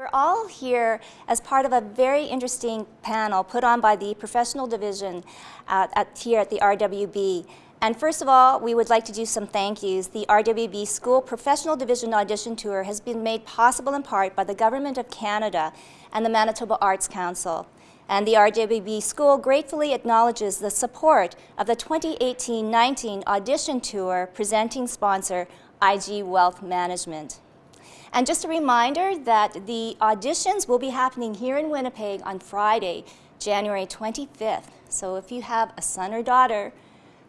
We're all here as part of a very interesting panel put on by the Professional Division here at the RWB. And first of all, we would like to do some thank yous. The RWB School Professional Division Audition Tour has been made possible in part by the Government of Canada and the Manitoba Arts Council. And the RWB School gratefully acknowledges the support of the 2018-19 Audition Tour presenting sponsor, IG Wealth Management. And just a reminder that the auditions will be happening here in Winnipeg on Friday, January 25th. So if you have a son or daughter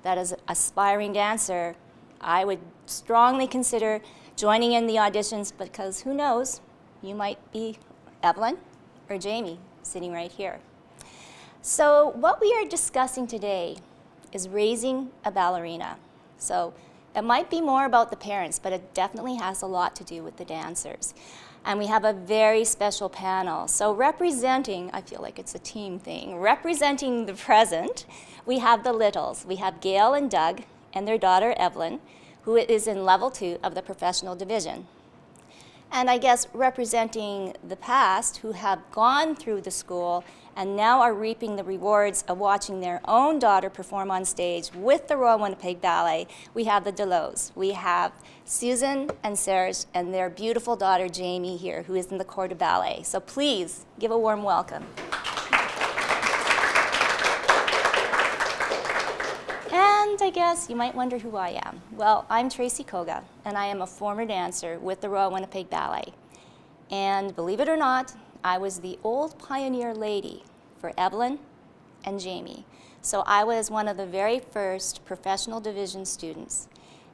that is an aspiring dancer, I would strongly consider joining in the auditions because who knows, you might be Evelyn or Jaimi sitting right here. So what we are discussing today is raising a ballerina. So it might be more about the parents, but it definitely has a lot to do with the dancers. And we have a very special panel. So representing, I feel like it's a team thing, representing the present, we have the littles. We have Gail and Doug and their daughter Evelyn, who is in level 2 of the professional division. And I guess representing the past, who have gone through the school and now are reaping the rewards of watching their own daughter perform on stage with the Royal Winnipeg Ballet, we have the Deleaus. We have Susan and Serge and their beautiful daughter Jaimi here, who is in the corps de ballet. So please give a warm welcome. And I guess you might wonder who I am. Well, I'm Tracy Koga, and I am a former dancer with the Royal Winnipeg Ballet. And believe it or not, I was the old pioneer lady for Evelyn and Jaimi. So I was one of the very first professional division students.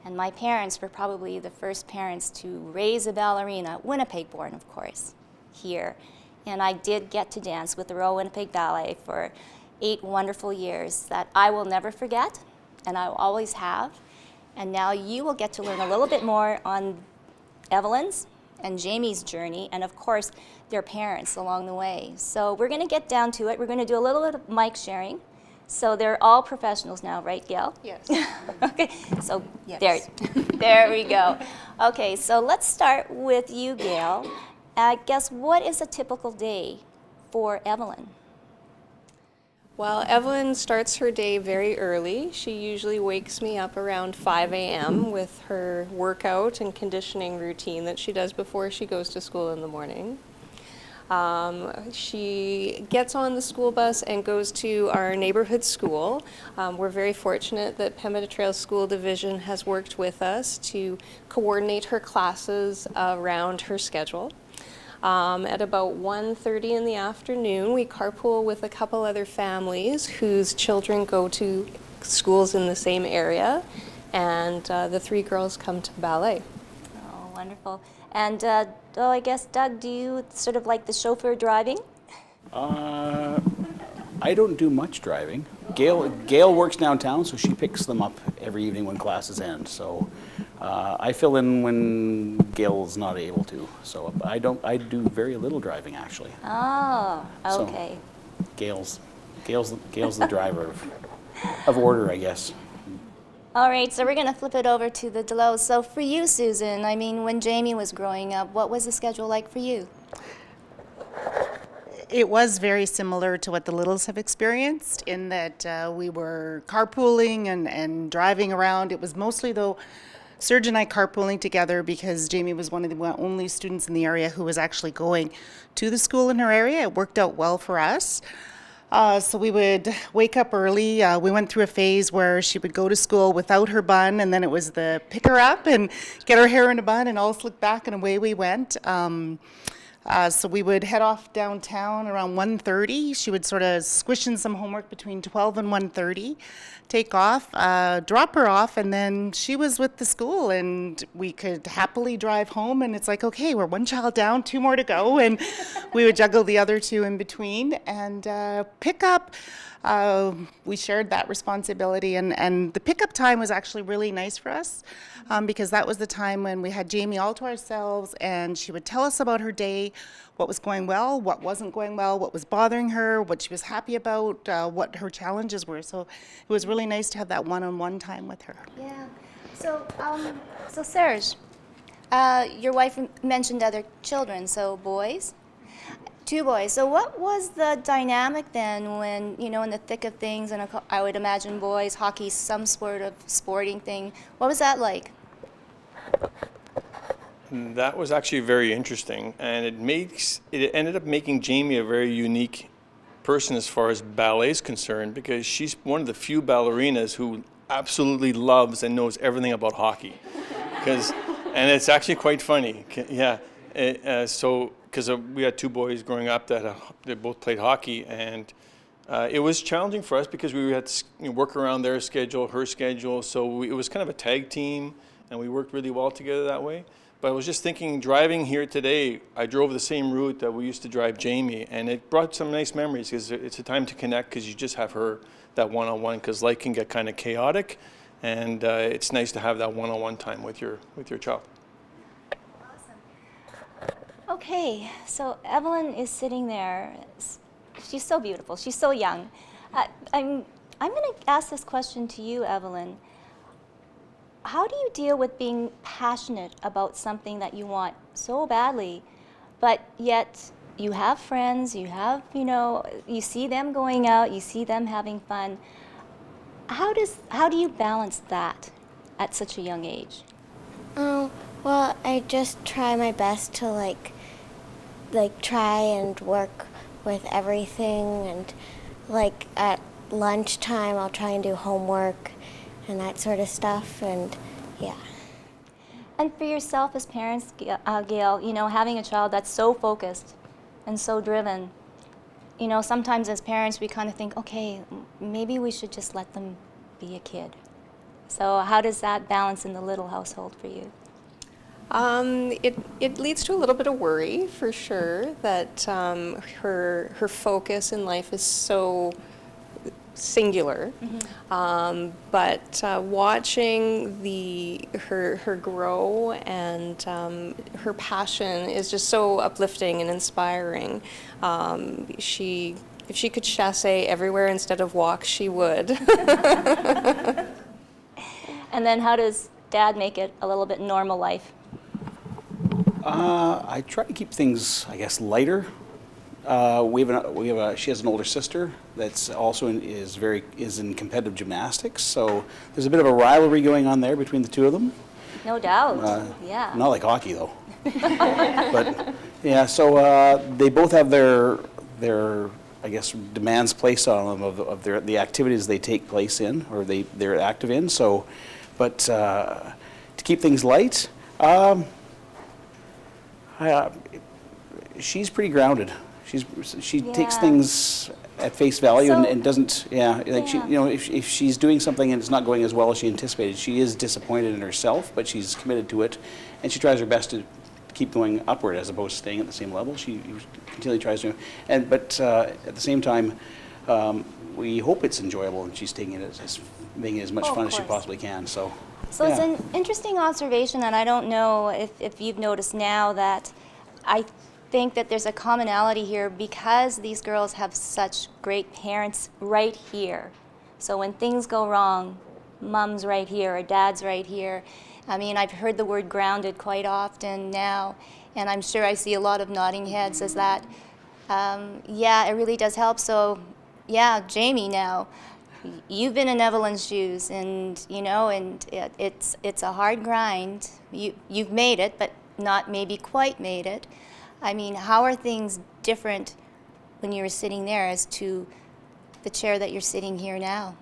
And my parents were probably the first parents to raise a ballerina, Winnipeg born, of course, here. And I did get to dance with the Royal Winnipeg Ballet for 8 wonderful years that I will never forget, and I will always have. And now you will get to learn a little bit more on Evelyn's and Jaimi's journey, and of course, their parents along the way. So we're gonna get down to it. We're gonna do a little bit of mic sharing. So they're all professionals now, right, Gail? Yes. Okay, so Yes. there we go. Okay, so let's start with you, Gail. I guess what is a typical day for Evelyn? Well, Evelyn starts her day very early. She usually wakes me up around 5 a.m. with her workout and conditioning routine that she does before she goes to school in the morning. She gets on the school bus and goes to our neighborhood school. We're very fortunate that Pembina Trail School Division has worked with us to coordinate her classes around her schedule. At about 1:30 in the afternoon, we carpool with a couple other families whose children go to schools in the same area, and the 3 girls come to ballet. Oh, wonderful. And I guess, Doug, do you sort of like the chauffeur driving? I don't do much driving. Gail works downtown, so she picks them up every evening when classes end. So I fill in when Gail's not able to. So I do very little driving actually. Oh, okay. So Gail's the driver of order, I guess. All right, so we're going to flip it over to the Deleau. So for you, Susan, I mean, when Jaimi was growing up, what was the schedule like for you? It was very similar to what the Littles have experienced in that we were carpooling and driving around. It was mostly, though, Serge and I carpooling together because Jaimi was one of the only students in the area who was actually going to the school in her area. It worked out well for us. So we would wake up early. We went through a phase where she would go to school without her bun, and then it was the pick her up and get her hair in a bun and all slick back, and away we went. So we would head off downtown around 1:30. She would sort of squish in some homework between 12 and 1:30, take off, drop her off, and then she was with the school, and we could happily drive home. And it's like, okay, we're 1 child down, 2 more to go, and we would juggle the other 2 in between and pick up. We shared that responsibility, and the pickup time was actually really nice for us because that was the time when we had Jaimi all to ourselves, and she would tell us about her day, what was going well, what wasn't going well, what was bothering her, what she was happy about, what her challenges were. So it was really nice to have that one-on-one time with her. Yeah. So Serge, your wife mentioned other children, so boys? Two boys. So what was the dynamic then when, in the thick of things, and I would imagine boys, hockey, some sort of sporting thing. What was that like? That was actually very interesting, and it ended up making Jaimi a very unique person as far as ballet is concerned, because she's one of the few ballerinas who absolutely loves and knows everything about hockey. And it's actually quite funny. Yeah. Because we had two boys growing up that they both played hockey, and it was challenging for us because we had to work around their schedule, her schedule. So it was kind of a tag team, and we worked really well together that way. But I was just thinking, driving here today, I drove the same route that we used to drive Jaimi, and it brought some nice memories because it's a time to connect because you just have her, that one-on-one, because life can get kind of chaotic, and it's nice to have that one-on-one time with your child. Okay, so Evelyn is sitting there. She's so beautiful. She's so young. I'm going to ask this question to you, Evelyn. How do you deal with being passionate about something that you want so badly, but yet you have friends, you have, you see them going out, you see them having fun. How do you balance that at such a young age? Well, I just try my best to like try and work with everything, and like at lunchtime I'll try and do homework and that sort of stuff, and yeah. And for yourself as parents, Gail, having a child that's so focused and so driven, sometimes as parents we kind of think, okay, maybe we should just let them be a kid. So how does that balance in the little household for you? It leads to a little bit of worry, for sure, that her focus in life is so singular. Mm-hmm. But watching her grow and her passion is just so uplifting and inspiring. If she could chasse everywhere instead of walk, she would. And then how does Dad make it a little bit normal life? I try to keep things, I guess, lighter. She has an older sister that's also is in competitive gymnastics, so there's a bit of a rivalry going on there between the two of them. No doubt. Yeah. Not like hockey though. But yeah, so they both have their I guess demands placed on them of the activities they take place in or they're active in. So, but to keep things light. She's pretty grounded. She takes things at face value and doesn't. If she's doing something and it's not going as well as she anticipated, she is disappointed in herself, but she's committed to it, and she tries her best to keep going upward as opposed to staying at the same level. She continually tries to, but at the same time, we hope it's enjoyable, and she's taking it making it as much fun as she possibly can. So it's an interesting observation, and I don't know if you've noticed now that I think that there's a commonality here because these girls have such great parents right here. So when things go wrong, mom's right here or dad's right here. I mean, I've heard the word grounded quite often now, and I'm sure I see a lot of nodding heads as that. It really does help. So, Jaimi, now, you've been in Evelyn's shoes, and it's a hard grind. You've made it, but not maybe quite made it. I mean, how are things different when you were sitting there as to the chair that you're sitting here now?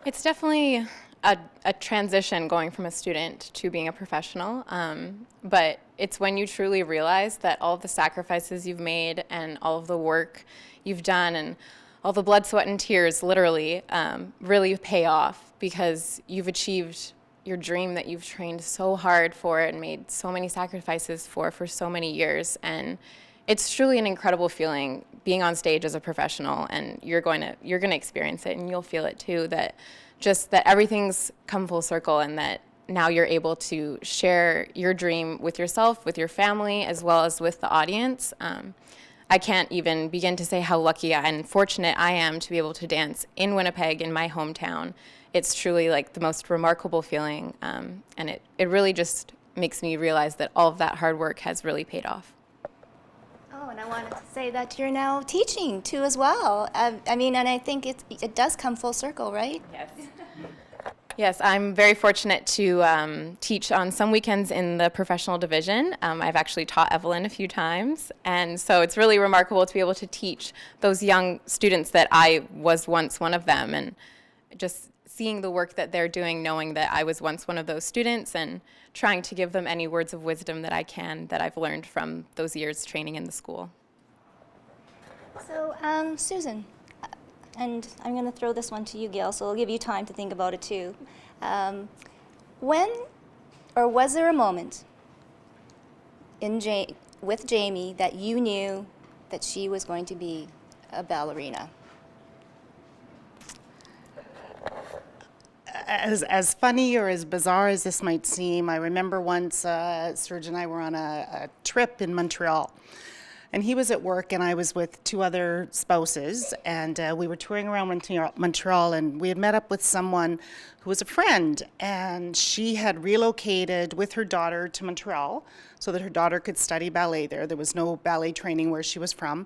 It's definitely a transition going from a student to being a professional, but it's when you truly realize that all of the sacrifices you've made and all of the work you've done and all the blood, sweat, and tears literally really pay off because you've achieved your dream that you've trained so hard for and made so many sacrifices for so many years. And it's truly an incredible feeling being on stage as a professional, and you're going to experience it, and you'll feel it too, that everything's come full circle, and that now you're able to share your dream with yourself, with your family, as well as with the audience. I can't even begin to say how lucky and fortunate I am to be able to dance in Winnipeg, in my hometown. It's truly like the most remarkable feeling, and it really just makes me realize that all of that hard work has really paid off. Oh, and I wanted to say that you're now teaching too as well. I mean, and I think it does come full circle, right? Yes. Yes, I'm very fortunate to teach on some weekends in the professional division. I've actually taught Evelyn a few times, and so it's really remarkable to be able to teach those young students that I was once one of them, and just seeing the work that they're doing, knowing that I was once one of those students, and trying to give them any words of wisdom that I can that I've learned from those years training in the school. So, Susan, and I'm going to throw this one to you, Gail, so I'll give you time to think about it too. When, or was there a moment with Jaimi that you knew that she was going to be a ballerina? As funny or as bizarre as this might seem, I remember once Serge and I were on a trip in Montreal. And he was at work, and I was with two other spouses, and we were touring around Montreal, and we had met up with someone who was a friend, and she had relocated with her daughter to Montreal so that her daughter could study ballet there. There was no ballet training where she was from,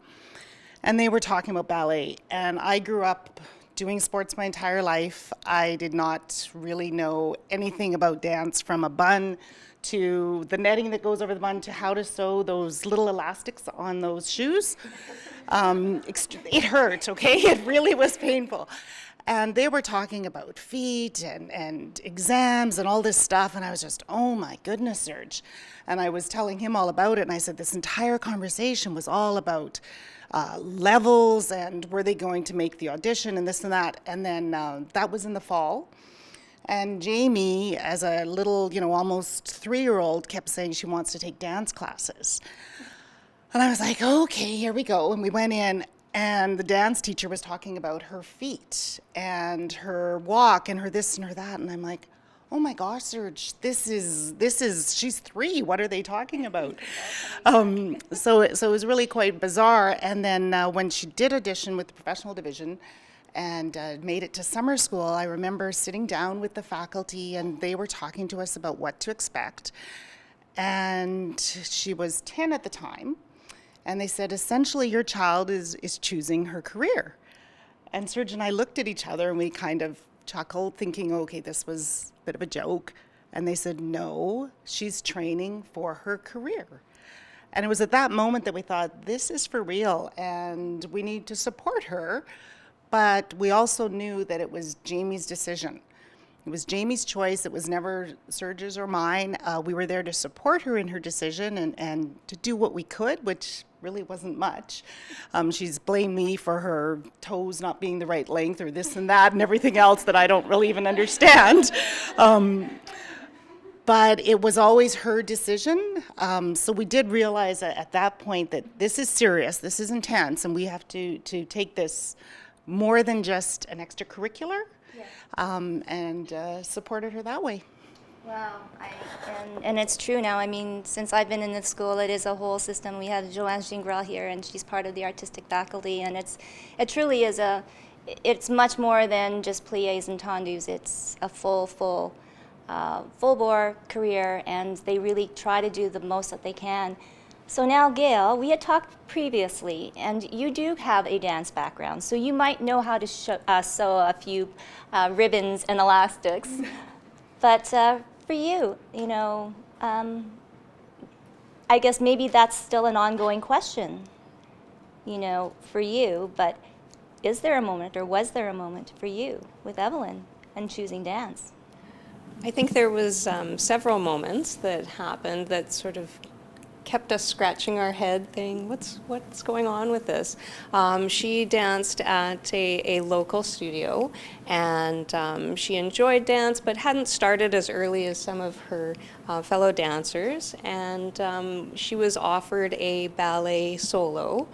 and they were talking about ballet. And I grew up doing sports my entire life. I did not really know anything about dance, from a bun to the netting that goes over the bun to how to sew those little elastics on those shoes. It hurt, okay? It really was painful. And they were talking about feet and exams and all this stuff, and I was just, oh my goodness, Serge. And I was telling him all about it, and I said this entire conversation was all about levels and were they going to make the audition and this and that. And then that was in the fall. And Jaimi, as a little, almost 3-year-old, kept saying she wants to take dance classes. And I was like, okay, here we go. And we went in, and the dance teacher was talking about her feet and her walk and her this and her that. And I'm like, oh my gosh, Serge, she's 3. What are they talking about? So it was really quite bizarre. And then when she did audition with the professional division, and made it to summer school, I remember sitting down with the faculty, and they were talking to us about what to expect. And she was 10 at the time, and they said, essentially, your child is choosing her career. And Serge and I looked at each other, and we kind of chuckled, thinking, okay, this was a bit of a joke. And they said, no, she's training for her career. And it was at that moment that we thought, this is for real, and we need to support her. But we also knew that it was Jaimi's decision. It was Jaimi's choice. It was never Serge's or mine. We were there to support her in her decision and to do what we could, which really wasn't much. She's blamed me for her toes not being the right length or this and that and everything else that I don't really even understand. But it was always her decision. So we did realize at that point that this is serious, this is intense, and we have to take this more than just an extracurricular, and supported her that way. Wow, and it's true now. I mean, since I've been in the school, it is a whole system. We have Joanne Gingras here, and she's part of the artistic faculty, and it truly is it's much more than just pliés and tendus. It's a full bore career, and they really try to do the most that they can. So now, Gail, we had talked previously, and you do have a dance background, so you might know how to sew a few ribbons and elastics. But for you, I guess maybe that's still an ongoing question, for you. But is there a moment, or was there a moment for you with Evelyn and choosing dance? I think there was several moments that happened that sort of kept us scratching our head thinking, what's going on with this? She danced at a local studio, and she enjoyed dance but hadn't started as early as some of her fellow dancers, and she was offered a ballet solo.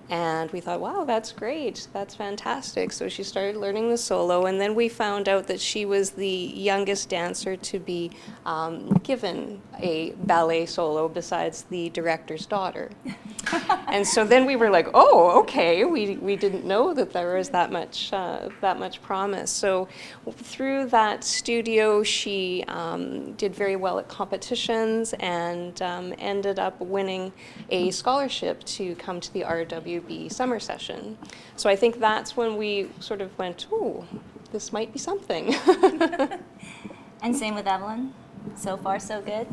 And we thought, wow, that's great, that's fantastic. So she started learning the solo, and then we found out that she was the youngest dancer to be given a ballet solo besides the director's daughter. And so then we were like, oh, okay, we didn't know that there was that much promise. So through that studio, she did very well at competitions and ended up winning a scholarship to come to the RWB summer session. So I think that's when we sort of went, ooh, this might be something. And same with Evelyn. So far, so good.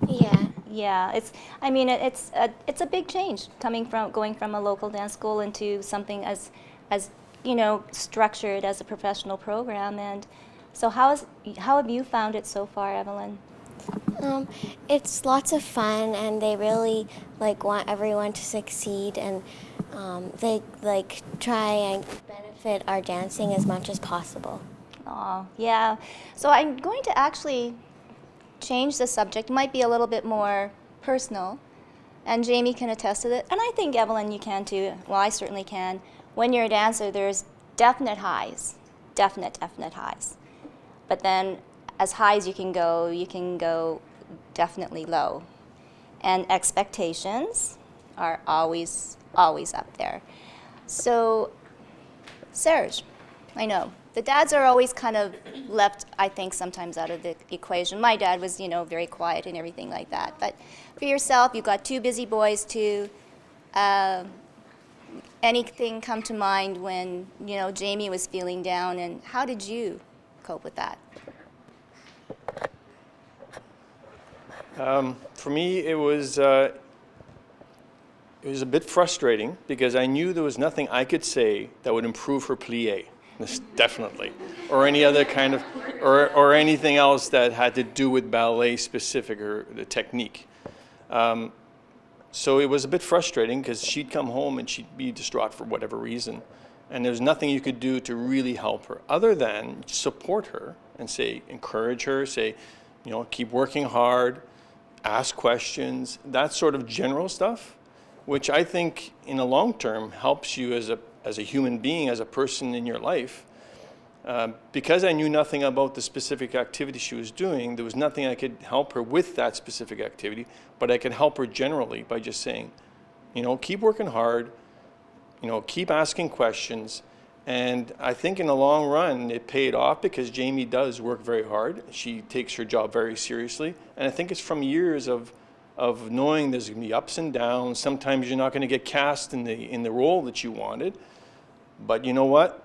Yeah. Yeah, it's a big change going from a local dance school into something as structured as a professional program. And so how have you found it so far, Evelyn? It's lots of fun, and they really want everyone to succeed, and they try and benefit our dancing as much as possible. Oh, yeah. So I'm going to actually change the subject. It might be a little bit more personal, and Jaimi can attest to it. And I think, Evelyn, you can too. Well, I certainly can. When you're a dancer, there's definite highs, definite highs. But then as high as you can go definitely low. And expectations are always up there. So, Serge, I know, the dads are always kind of left, I think, sometimes out of the equation. My dad was, very quiet and everything like that. But for yourself, you've got two busy boys too. Anything come to mind when, Jaimi was feeling down, and how did you cope with that? For me, it was a bit frustrating because I knew there was nothing I could say that would improve her plie, definitely, or any other kind of, or anything else that had to do with ballet specific or the technique. So it was a bit frustrating because she'd come home and she'd be distraught for whatever reason, and there was nothing you could do to really help her other than support her and say, encourage her, say, keep working hard, ask questions, that sort of general stuff, which I think in the long term helps you as a human being, as a person in your life. Because I knew nothing about the specific activity she was doing, there was nothing I could help her with that specific activity, but I could help her generally by just saying, keep working hard, keep asking questions. And I think in the long run, it paid off because Jaimi does work very hard. She takes her job very seriously. And I think it's from years of knowing there's going to be ups and downs. Sometimes you're not going to get cast in the role that you wanted. But you know what?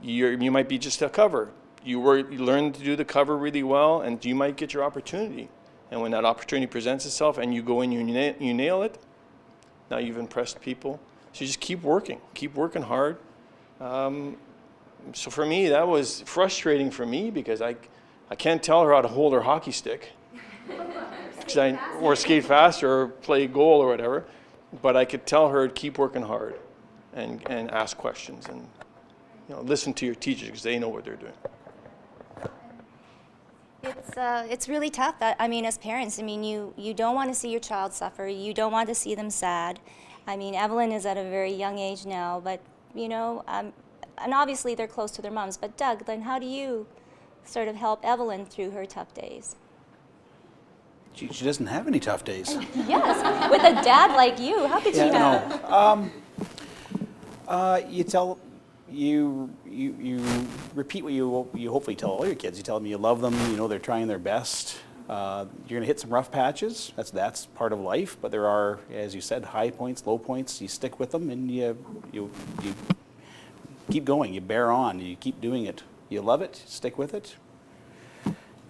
You might be just a cover. You learn to do the cover really well, and you might get your opportunity. And when that opportunity presents itself and you go in and you nail it, now you've impressed people. So you just keep working hard. So for me, that was frustrating for me because I can't tell her how to hold her hockey stick or skate faster or play goal or whatever, but I could tell her to keep working hard and ask questions and listen to your teachers because they know what they're doing. It's really tough. As parents, you don't want to see your child suffer. You don't want to see them sad. Evelyn is at a very young age now, but and obviously they're close to their moms. But Doug, then how do you sort of help Evelyn through her tough days? She doesn't have any tough days. Yes, with a dad like you, how could she have? You repeat what you hopefully tell all your kids. You tell them you love them. They're trying their best. You're going to hit some rough patches. That's part of life. But there are, as you said, high points, low points. You stick with them, and you keep going. You bear on. You keep doing it. You love it. Stick with it.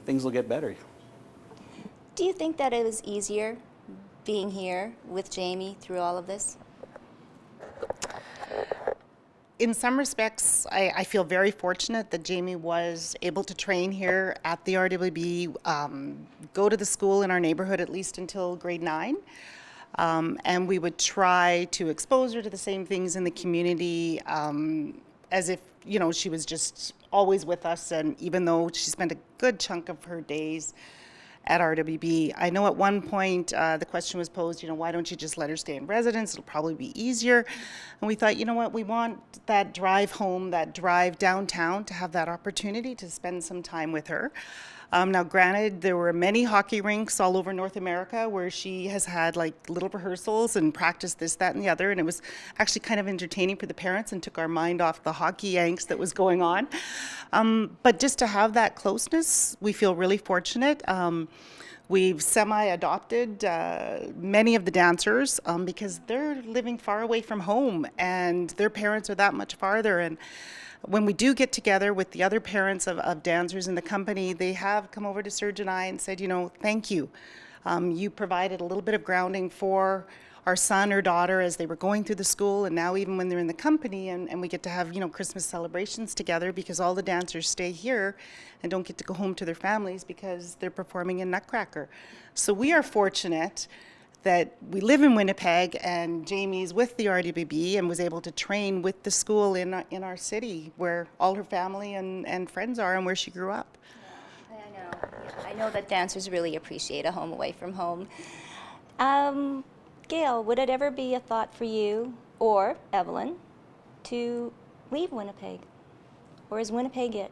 Things will get better. Do you think that it was easier being here with Jaimi through all of this? In some respects, I feel very fortunate that Jaimi was able to train here at the RWB, go to the school in our neighborhood at least until grade 9. And we would try to expose her to the same things in the community as if, she was just always with us. And even though she spent a good chunk of her days at RWB. I know at one point the question was posed, why don't you just let her stay in residence? It'll probably be easier. And we thought, what, we want that drive home, that drive downtown to have that opportunity to spend some time with her. Now, granted, there were many hockey rinks all over North America where she has had like little rehearsals and practiced this, that, and the other, and it was actually kind of entertaining for the parents and took our mind off the hockey angst that was going on. But just to have that closeness, we feel really fortunate. We've semi-adopted many of the dancers because they're living far away from home and their parents are that much farther. And when we do get together with the other parents of dancers in the company, they have come over to Serge and I and said, you know, thank you. You provided a little bit of grounding for our son or daughter as they were going through the school, and now even when they're in the company and we get to have, you know, Christmas celebrations together because all the dancers stay here and don't get to go home to their families because they're performing in Nutcracker. So we are fortunate that we live in Winnipeg and Jaimi's with the RWB and was able to train with the school in our city where all her family and friends are and where she grew up. Yeah, I know. Yeah, I know that dancers really appreciate a home away from home. Gail, would it ever be a thought for you or Evelyn to leave Winnipeg? Or is Winnipeg it?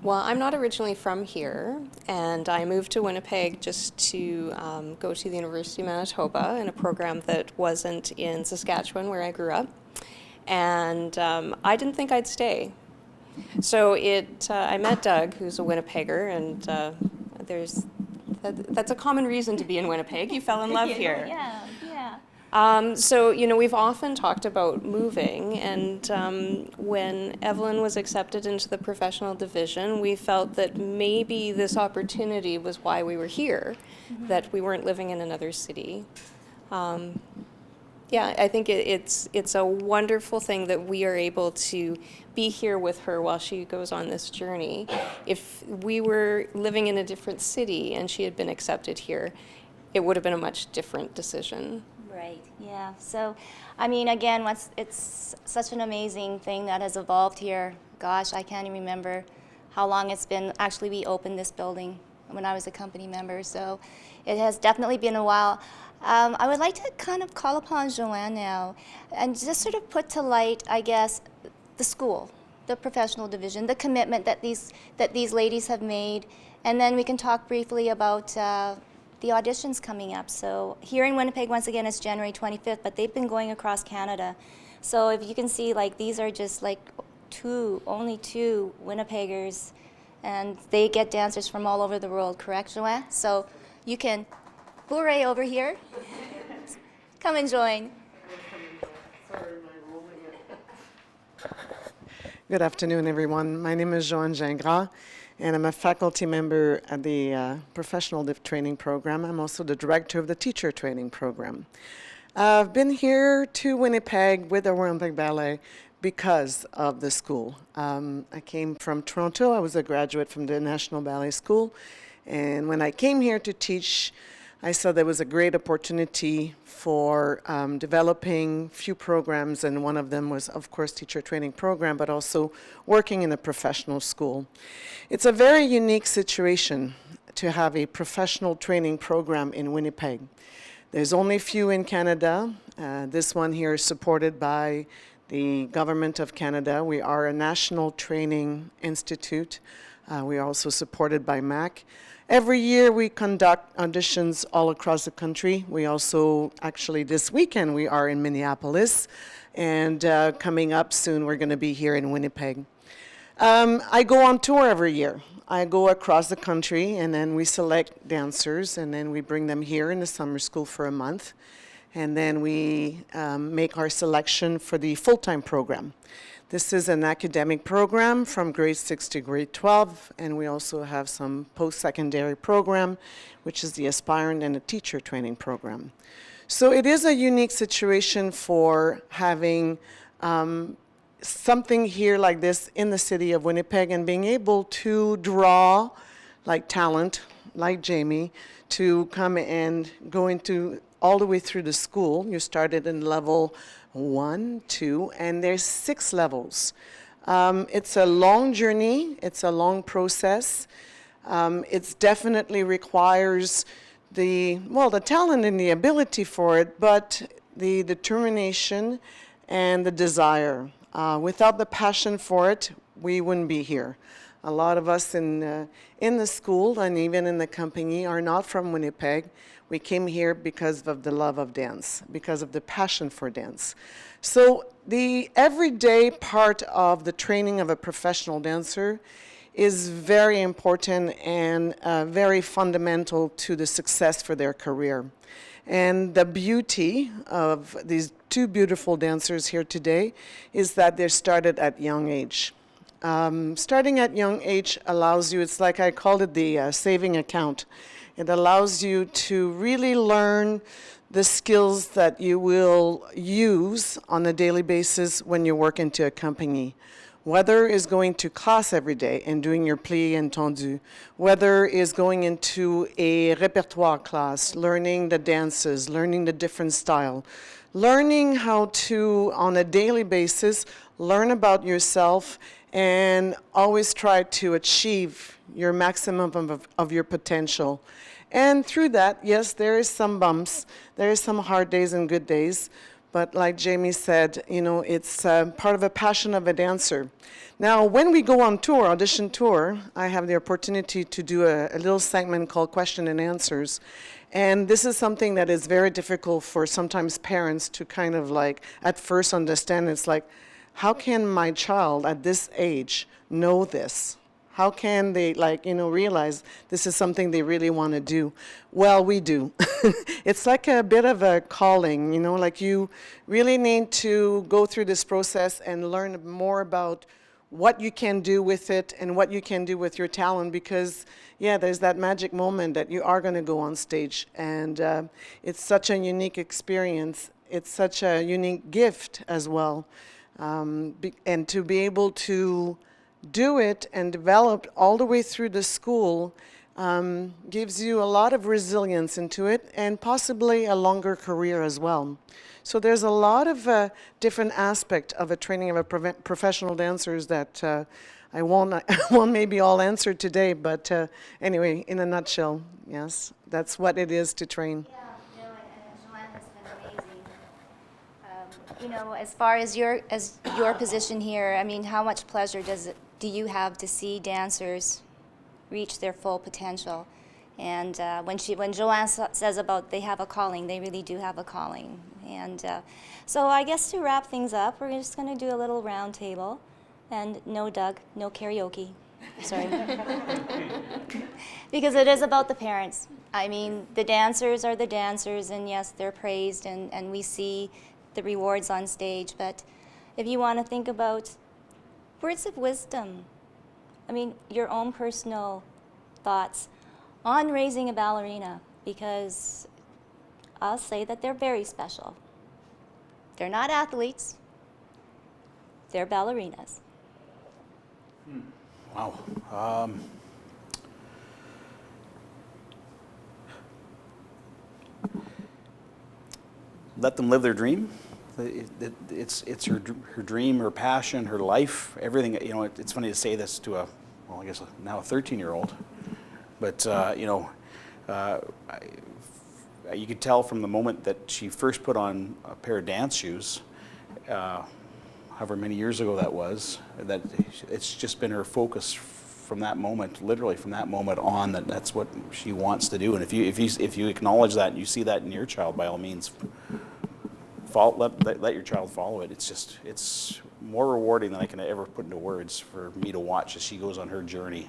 Well, I'm not originally from here, and I moved to Winnipeg just to go to the University of Manitoba in a program that wasn't in Saskatchewan, where I grew up. And I didn't think I'd stay. So I met Doug, who's a Winnipegger, and that's a common reason to be in Winnipeg. You fell in love here. Yeah. So, you know, we've often talked about moving, and when Evelyn was accepted into the professional division, we felt that maybe this opportunity was why we were here, that we weren't living in another city. Yeah, I think it's a wonderful thing that we are able to be here with her while she goes on this journey. If we were living in a different city and she had been accepted here, it would have been a much different decision. Right, yeah. So, I mean, again, it's such an amazing thing that has evolved here. Gosh, I can't even remember how long it's been. Actually, we opened this building when I was a company member, so it has definitely been a while. I would like to kind of call upon Joanne now and just sort of put to light, I guess, the school, the professional division, the commitment that these ladies have made, and then we can talk briefly about the auditions coming up. So here in Winnipeg, once again, it's January 25th, but they've been going across Canada. So if you can see, like, these are just like only two Winnipeggers, and they get dancers from all over the world, correct, Joanne? So you can hooray over here. Come and join. Good afternoon, everyone. My name is Joanne Gingras, and I'm a faculty member at the Professional Training Program. I'm also the director of the Teacher Training Program. I've been here to Winnipeg with the Winnipeg Ballet because of the school. I came from Toronto. I was a graduate from the National Ballet School, and when I came here to teach, I saw there was a great opportunity for developing few programs, and one of them was, of course, teacher training program, but also working in a professional school. It's a very unique situation to have a professional training program in Winnipeg. There's only few in Canada. This one here is supported by the Government of Canada. We are a national training institute. We are also supported by MAC. Every year we conduct auditions all across the country. We also, actually this weekend, we are in Minneapolis, and coming up soon we're going to be here in Winnipeg. I go on tour every year. I go across the country, and then we select dancers, and then we bring them here in the summer school for a month, and then we make our selection for the full-time program. This is an academic program from grade 6 to grade 12, and we also have some post-secondary program, which is the aspirant and a teacher training program. So it is a unique situation for having something here like this in the city of Winnipeg and being able to draw like talent, like Jaimi, to come and go into all the way through the school. You started in level 1, 2, and there's 6 levels. It's a long journey. It's a long process. It definitely requires the talent and the ability for it, but the determination and the desire. Without the passion for it, we wouldn't be here. A lot of us in the school and even in the company are not from Winnipeg. We came here because of the love of dance, because of the passion for dance. So the everyday part of the training of a professional dancer is very important and very fundamental to the success for their career. And the beauty of these two beautiful dancers here today is that they're started at young age. Starting at young age allows you, it's like I called it the saving account. It allows you to really learn the skills that you will use on a daily basis when you work into a company. Whether is going to class every day and doing your plie and tendu, whether is going into a répertoire class, learning the dances, learning the different style, learning how to, on a daily basis, learn about yourself and always try to achieve your maximum of your potential. And through that, yes, there is some bumps, there is some hard days and good days, but like Jaimi said, you know, it's part of a passion of a dancer. Now, when we go on tour, audition tour, I have the opportunity to do a little segment called Question and Answers. And this is something that is very difficult for sometimes parents to kind of like at first understand. It's like, how can my child at this age know this? How can they, like, you know, realize this is something they really want to do? Well, we do. It's like a bit of a calling, you know, like you really need to go through this process and learn more about what you can do with it and what you can do with your talent, because, yeah, there's that magic moment that you are going to go on stage. And it's such a unique experience. It's such a unique gift as well. And to be able to do it and develop all the way through the school gives you a lot of resilience into it and possibly a longer career as well. So there's a lot of different aspects of a training of a professional dancers that I won't maybe all answer today, but anyway, in a nutshell, yes, that's what it is to train. Yeah, no, and Joanne has been amazing. You know, as far as your position here, I mean, how much pleasure do you have to see dancers reach their full potential? And when Joanne says about they have a calling, they really do have a calling. And so I guess to wrap things up, we're just going to do a little round table. And no, Doug, no karaoke. Sorry. Because it is about the parents. I mean, the dancers are the dancers, and yes, they're praised, and we see the rewards on stage. But if you want to think about words of wisdom, I mean, your own personal thoughts on raising a ballerina, because I'll say that they're very special. They're not athletes, they're ballerinas. Wow. Let them live their dream. It's her dream, her passion, her life, everything. You know, it's funny to say this to I guess now a 13-year-old, but you could tell from the moment that she first put on a pair of dance shoes, however many years ago that was, that it's just been her focus from that moment, literally from that moment on, that's what she wants to do. And if you acknowledge that and you see that in your child, by all means, let your child follow it. It's more rewarding than I can ever put into words for me to watch as she goes on her journey,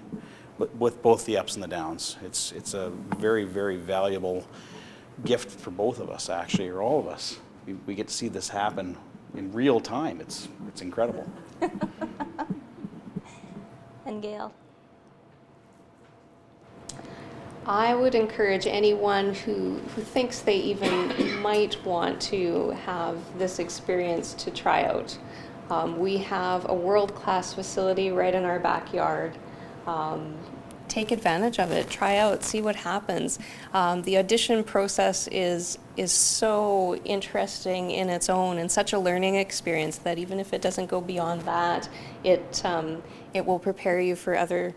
with both the ups and the downs. It's a very, very valuable gift for both of us, actually, or all of us. We get to see this happen in real time. It's incredible. And Gail? I would encourage anyone who thinks they even might want to have this experience to try out. We have a world-class facility right in our backyard. Take advantage of it, try out, see what happens. The audition process is so interesting in its own and such a learning experience that even if it doesn't go beyond that, it will prepare you for other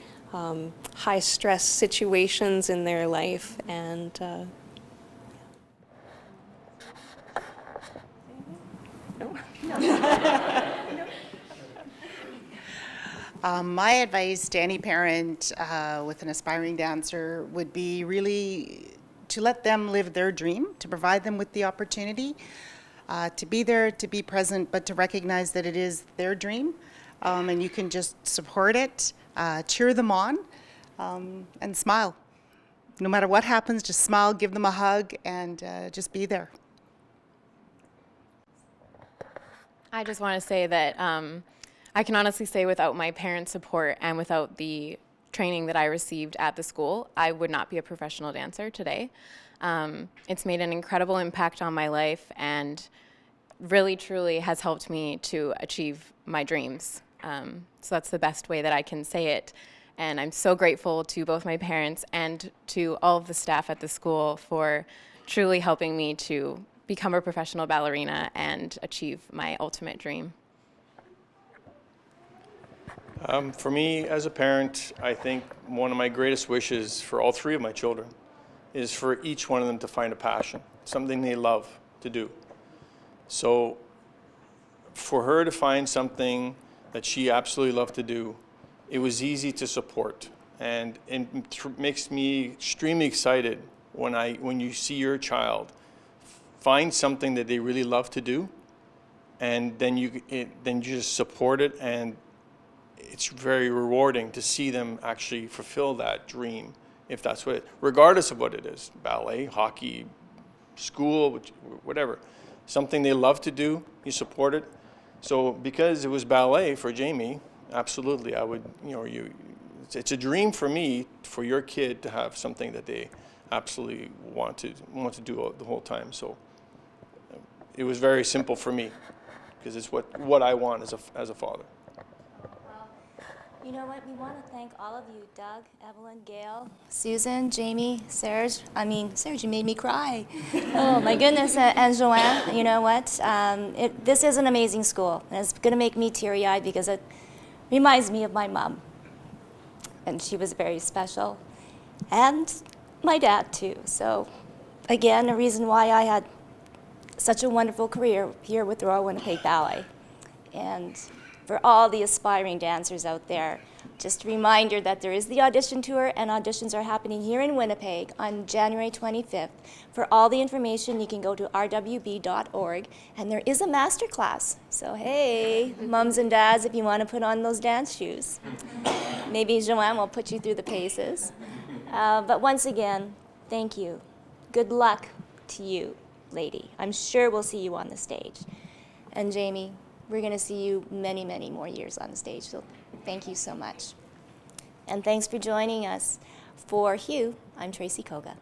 high-stress situations in their life. And My advice to any parent with an aspiring dancer would be really to let them live their dream, to provide them with the opportunity, to be there, to be present, but to recognize that it is their dream, and you can just support it, cheer them on, and smile. No matter what happens, just smile, give them a hug, and just be there. I just want to say that I can honestly say without my parents' support and without the training that I received at the school, I would not be a professional dancer today. It's made an incredible impact on my life and really, truly has helped me to achieve my dreams. So that's the best way that I can say it. And I'm so grateful to both my parents and to all of the staff at the school for truly helping me to become a professional ballerina and achieve my ultimate dream. For me, as a parent, I think one of my greatest wishes for all three of my children is for each one of them to find a passion, something they love to do. So for her to find something that she absolutely loved to do, it was easy to support. And it makes me extremely excited when you see your child find something that they really love to do, and then you just support it, and it's very rewarding to see them actually fulfill that dream, if that's what regardless of what it is, ballet, hockey, school, whatever, something they love to do, you support it. So because it was ballet for Jaimi, absolutely, I would, it's a dream for me, for your kid to have something that they absolutely want to do the whole time. So it was very simple for me, because it's what I want as a father. You know what? We want to thank all of you, Doug, Evelyn, Gail, Susan, Jaimi, Serge. Serge, you made me cry. Oh, my goodness. And Joanne, you know what? This is an amazing school. And it's going to make me teary-eyed because it reminds me of my mom. And she was very special. And my dad, too. So, again, a reason why I had such a wonderful career here with Royal Winnipeg Ballet. And for all the aspiring dancers out there, just a reminder that there is the audition tour, and auditions are happening here in Winnipeg on January 25th. For all the information, you can go to rwb.org, and there is a master class. So hey, mums and dads, if you want to put on those dance shoes. Maybe Joanne will put you through the paces. But once again, thank you. Good luck to you, lady. I'm sure we'll see you on the stage. And Jaimi, we're going to see you many, many more years on the stage, so thank you so much. And thanks for joining us. For Hugh, I'm Tracy Koga.